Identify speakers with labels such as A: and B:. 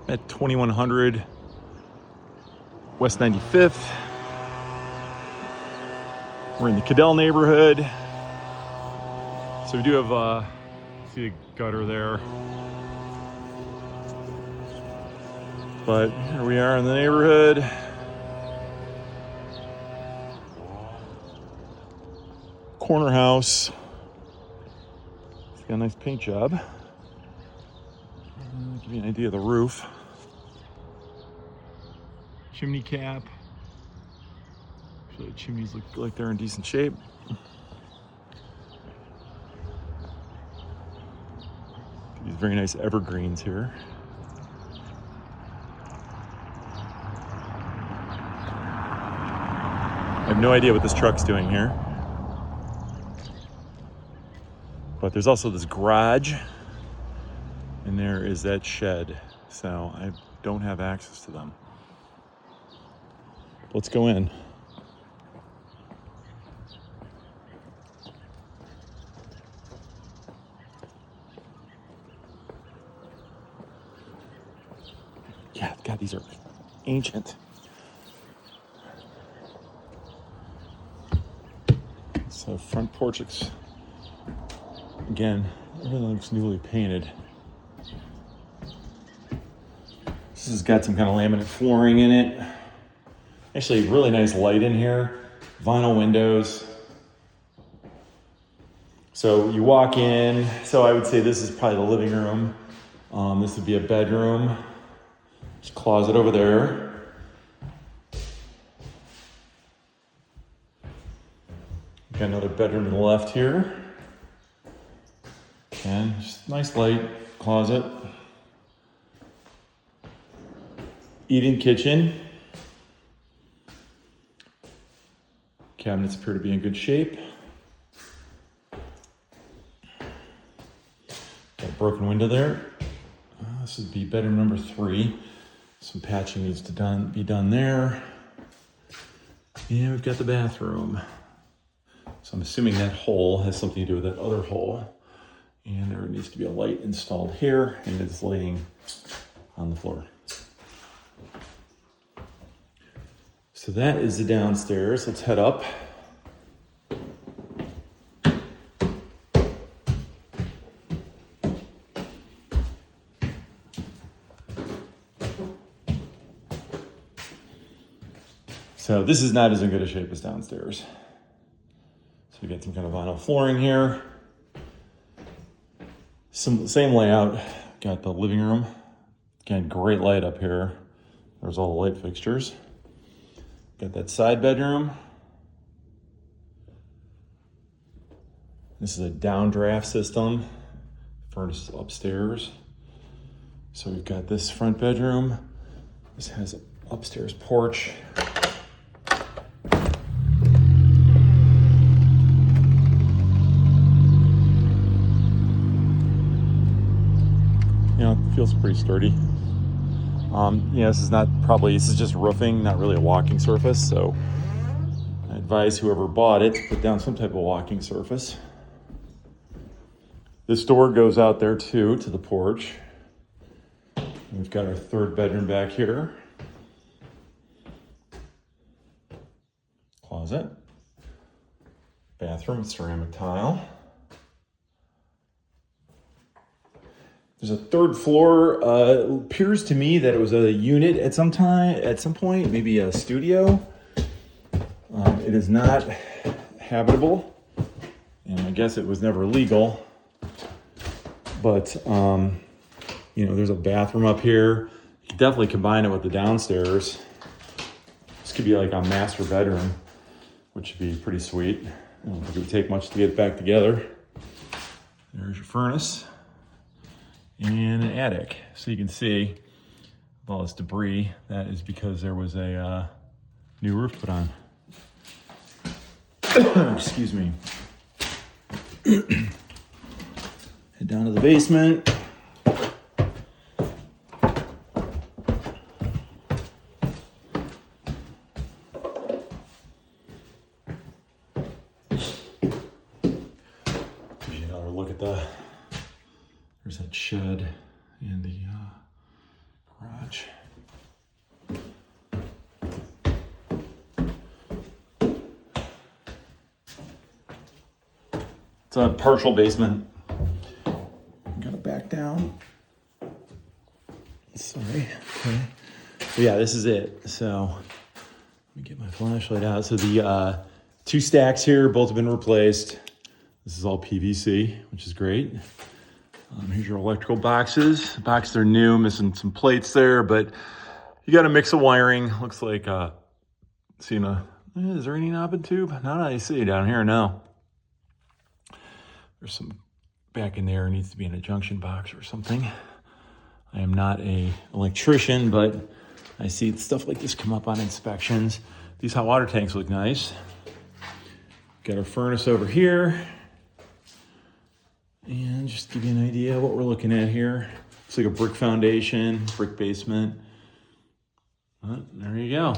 A: at 2100 West 95th. We're in the Cudell neighborhood. So we do have, see a gutter there. But here we are in the neighborhood. Corner house. It's got a nice paint job. Give you an idea of the roof. Chimney cap. Actually, the chimneys look like they're in decent shape. These very nice evergreens here. I have no idea what this truck's doing here. But there's also this garage, and there is that shed. So I don't have access to them. Let's go in. Yeah, God, these are ancient. So front porch looks, again, everything looks newly painted. This has got some kind of laminate flooring in it. Actually, really nice light in here. Vinyl windows. So you walk in, so I would say this is probably the living room. This would be a bedroom. There's a closet over there. Got another bedroom to the left here. And just nice light closet. Eat-in kitchen. Cabinets appear to be in good shape. Got a broken window there. This would be bedroom number 3. Some patching needs to be done there. And we've got the bathroom. So I'm assuming that hole has something to do with that other hole. And there needs to be a light installed here, and it's lighting on the floor. So that is the downstairs. Let's head up. So this is not as in good a shape as downstairs. So we got some kind of vinyl flooring here. Same layout. Got the living room. Again, great light up here. There's all the light fixtures. Got that side bedroom. This is a downdraft system. Furnace is upstairs. So we've got this front bedroom. This has an upstairs porch. You know, it feels pretty sturdy. This is just roofing, not really a walking surface. So I advise whoever bought it to put down some type of walking surface. This door goes out there too, to the porch. And we've got our third bedroom back here. Closet. Bathroom with ceramic tile. There's a third floor. It appears to me that it was a unit at some point, maybe a studio. It is not habitable, and I guess it was never legal. But there's a bathroom up here. You can definitely combine it with the downstairs. This could be like a master bedroom, which would be pretty sweet. I don't think it would take much to get it back together. There's your furnace. And an attic. So you can see with all this debris, that is because there was a new roof put on. Excuse me. Head down to the basement. Gives you another look at there's that shed and the garage. It's a partial basement. Gotta back down. Sorry. Okay. So yeah, this is it. So let me get my flashlight out. So the 2 stacks here, both have been replaced. This is all PVC, which is great. Here's your electrical boxes. The boxes are new, missing some plates there, but you got a mix of wiring. Looks like is there any knob and tube? Not I see down here, no. There's some back in there, needs to be in a junction box or something. I am not an electrician, but I see stuff like this come up on inspections. These hot water tanks look nice. Got our furnace over here. And just give you an idea of what we're looking at here. It's like a brick foundation, brick basement. There you go.